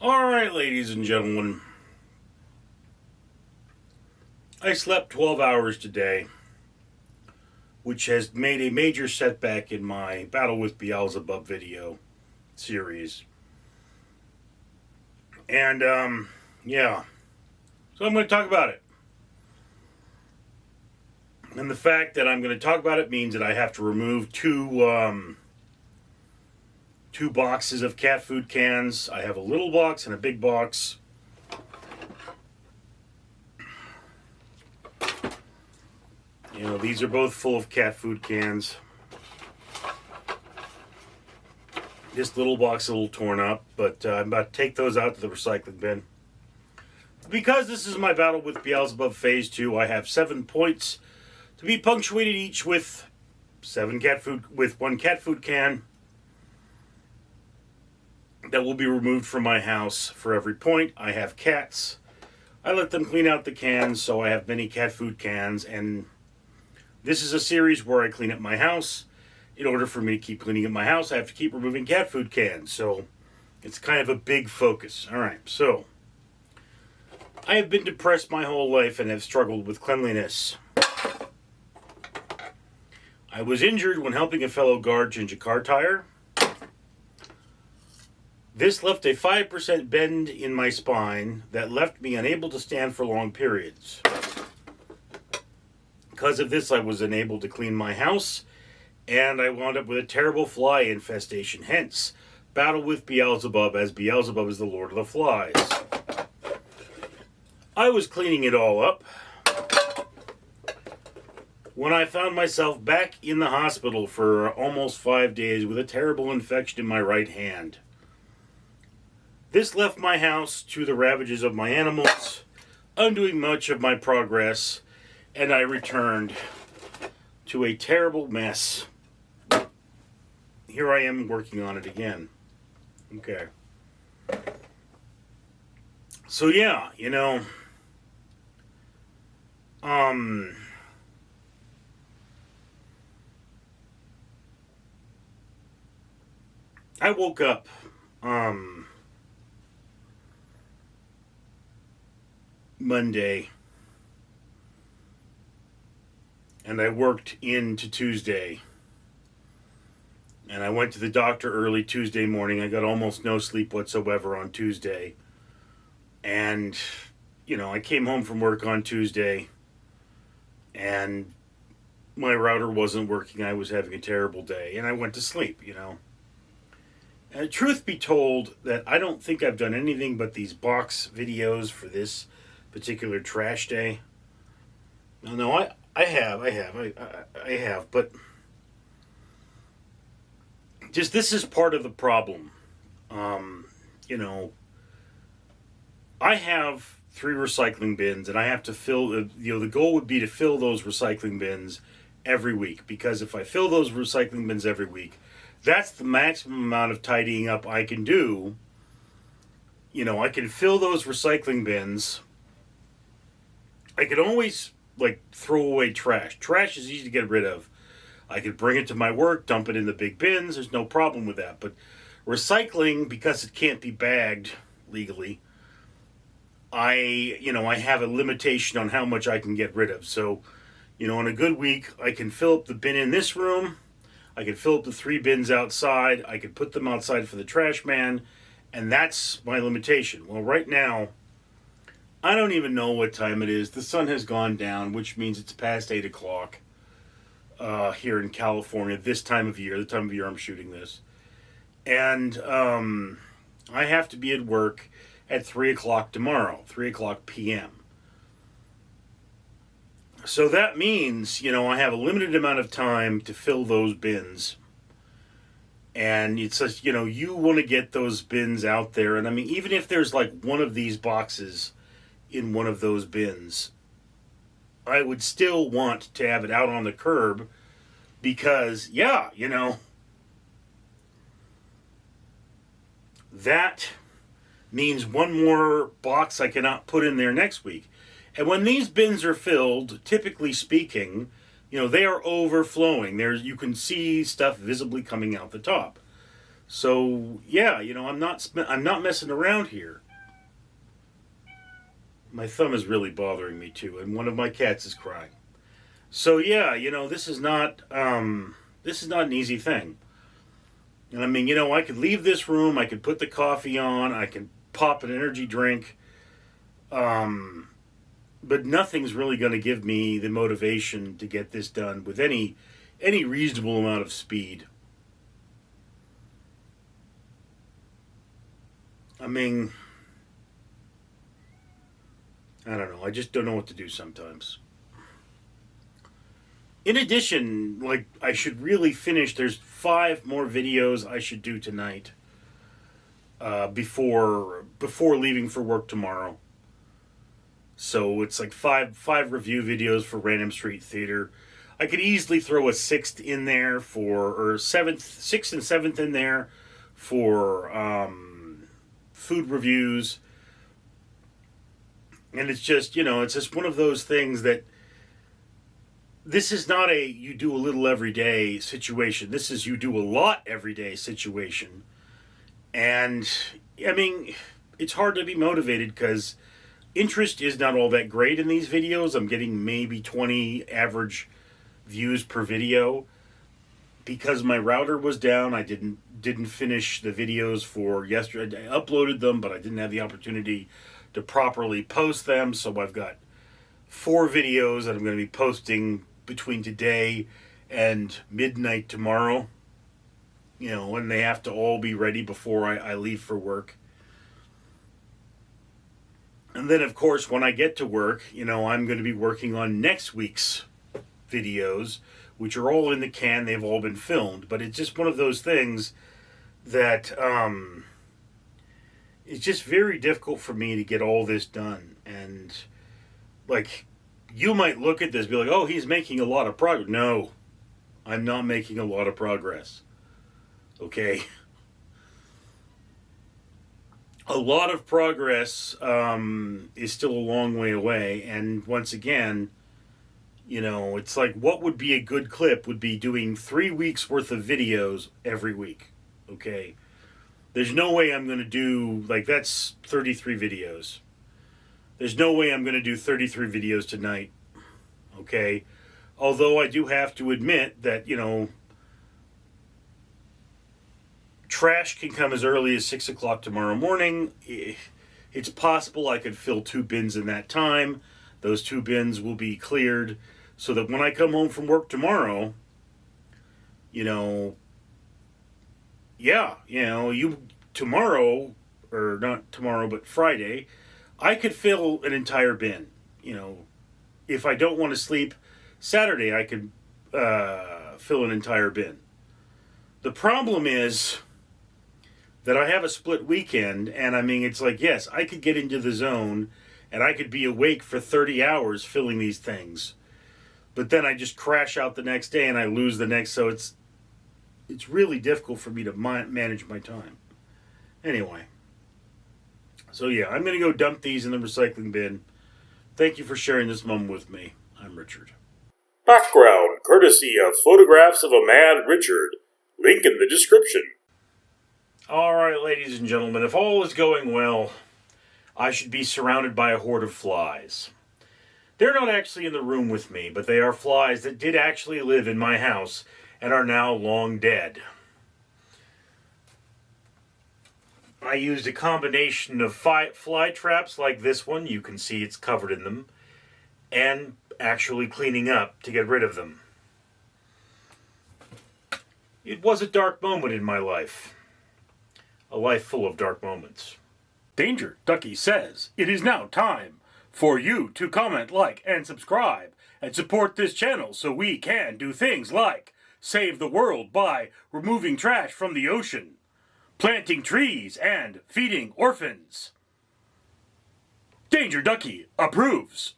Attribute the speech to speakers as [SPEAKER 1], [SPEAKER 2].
[SPEAKER 1] Alright, ladies and gentlemen. I slept 12 hours today, which has made a major setback in my Battle with Beelzebub video series. And, yeah. So I'm going to talk about it. And the fact that I'm going to talk about it means that I have to remove two boxes of cat food cans. I have a little box and a big box. You know, these are both full of cat food cans. This little box is a little torn up, but I'm about to take those out to the recycling bin. Because this is my Battle with Beelzebub Phase 2, I have 7 points to be punctuated each with one cat food can that will be removed from my house for every point. I have cats. I let them clean out the cans, so I have many cat food cans, and this is a series where I clean up my house. In order for me to keep cleaning up my house, I have to keep removing cat food cans, so it's kind of a big focus. Alright, so I have been depressed my whole life and have struggled with cleanliness. I was injured when helping a fellow guard change a car tire. This left a 5% bend in my spine that left me unable to stand for long periods. Because of this, I was unable to clean my house, and I wound up with a terrible fly infestation. Hence, Battle with Beelzebub, as Beelzebub is the Lord of the Flies. I was cleaning it all up when I found myself back in the hospital for almost 5 days with a terrible infection in my right hand. This left my house to the ravages of my animals, undoing much of my progress, and I returned to a terrible mess. Here I am working on it again. Okay. So yeah, you know, I woke up, Monday, and I worked into Tuesday, and I went to the doctor early Tuesday morning. I got almost no sleep whatsoever on Tuesday, and, you know, I came home from work on Tuesday, and my router wasn't working. I was having a terrible day, and I went to sleep, you know. And truth be told, that I don't think I've done anything but these box videos for this particular trash day. No, I have, but just this is part of the problem. You know, I have 3 recycling bins, and I have to fill, the goal would be to fill those recycling bins every week, because if I fill those recycling bins every week, that's the maximum amount of tidying up I can do. You know, I can fill those recycling bins. I can always, like, throw away trash. Trash is easy to get rid of. I could bring it to my work, dump it in the big bins. There's no problem with that. But recycling, because it can't be bagged legally, I have a limitation on how much I can get rid of. So, you know, on a good week, I can fill up the bin in this room. I can fill up the 3 bins outside. I can put them outside for the trash man. And that's my limitation. Well, right now, I don't even know what time it is. The sun has gone down, which means it's past 8 o'clock here in California, this time of year, the time of year I'm shooting this. And I have to be at work at 3 o'clock tomorrow, 3 o'clock p.m. So that means, you know, I have a limited amount of time to fill those bins. And it's just, you know, you want to get those bins out there. And I mean, even if there's like one of these boxes in one of those bins, I would still want to have it out on the curb because, yeah, you know, that means one more box I cannot put in there next week. And when these bins are filled, typically speaking, you know, they are overflowing. You can see stuff visibly coming out the top. So yeah, I'm not messing around here. My thumb is really bothering me too, and one of my cats is crying. So yeah, this is not an easy thing. And I mean, I could leave this room, I could put the coffee on, I can pop an energy drink, but nothing's really going to give me the motivation to get this done with any reasonable amount of speed. I mean, I don't know. I just don't know what to do sometimes. In addition, like, I should really finish. There's 5 more videos I should do tonight, before leaving for work tomorrow. So it's like five review videos for Random Street Theater. I could easily throw a 6th in there or 6th and 7th in there for food reviews. And it's just, it's just one of those things that this is not a you do a little every day situation. This is you do a lot every day situation. And, I mean, it's hard to be motivated because interest is not all that great in these videos. I'm getting maybe 20 average views per video. Because my router was down, I didn't finish the videos for yesterday. I uploaded them, but I didn't have the opportunity to properly post them. So I've got 4 videos that I'm going to be posting between today and midnight tomorrow. And they have to all be ready before I leave for work. And then, of course, when I get to work, I'm going to be working on next week's videos, which are all in the can. They've all been filmed. But it's just one of those things that it's just very difficult for me to get all this done. And, like, you might look at this and be like, oh, he's making a lot of progress. No, I'm not making a lot of progress. Okay? A lot of progress is still a long way away. And once again, it's like what would be a good clip would be doing 3 weeks worth of videos every week. Okay? There's no way I'm going to do, like, that's 33 videos. There's no way I'm going to do 33 videos tonight. Okay? Although I do have to admit that, trash can come as early as 6 o'clock tomorrow morning. It's possible I could fill 2 bins in that time. Those 2 bins will be cleared so that when I come home from work tomorrow, tomorrow, or not tomorrow, but Friday, I could fill an entire bin. If I don't want to sleep, Saturday I could fill an entire bin. The problem is that I have a split weekend, and I mean, it's like, yes, I could get into the zone, and I could be awake for 30 hours filling these things. But then I just crash out the next day, and I lose the next, so it's really difficult for me to manage my time. Anyway. So yeah, I'm going to go dump these in the recycling bin. Thank you for sharing this moment with me. I'm Richard.
[SPEAKER 2] Background courtesy of Photographs of a Mad Richard. Link in the description.
[SPEAKER 1] Alright, ladies and gentlemen, if all is going well, I should be surrounded by a horde of flies. They're not actually in the room with me, but they are flies that did actually live in my house and are now long dead. I used a combination of fly traps like this one, you can see it's covered in them, and actually cleaning up to get rid of them. It was a dark moment in my life. A life full of dark moments. Danger, Ducky says, it is now time for you to comment, like, and subscribe, and support this channel so we can do things like save the world by removing trash from the ocean, planting trees, and feeding orphans. Danger Ducky approves.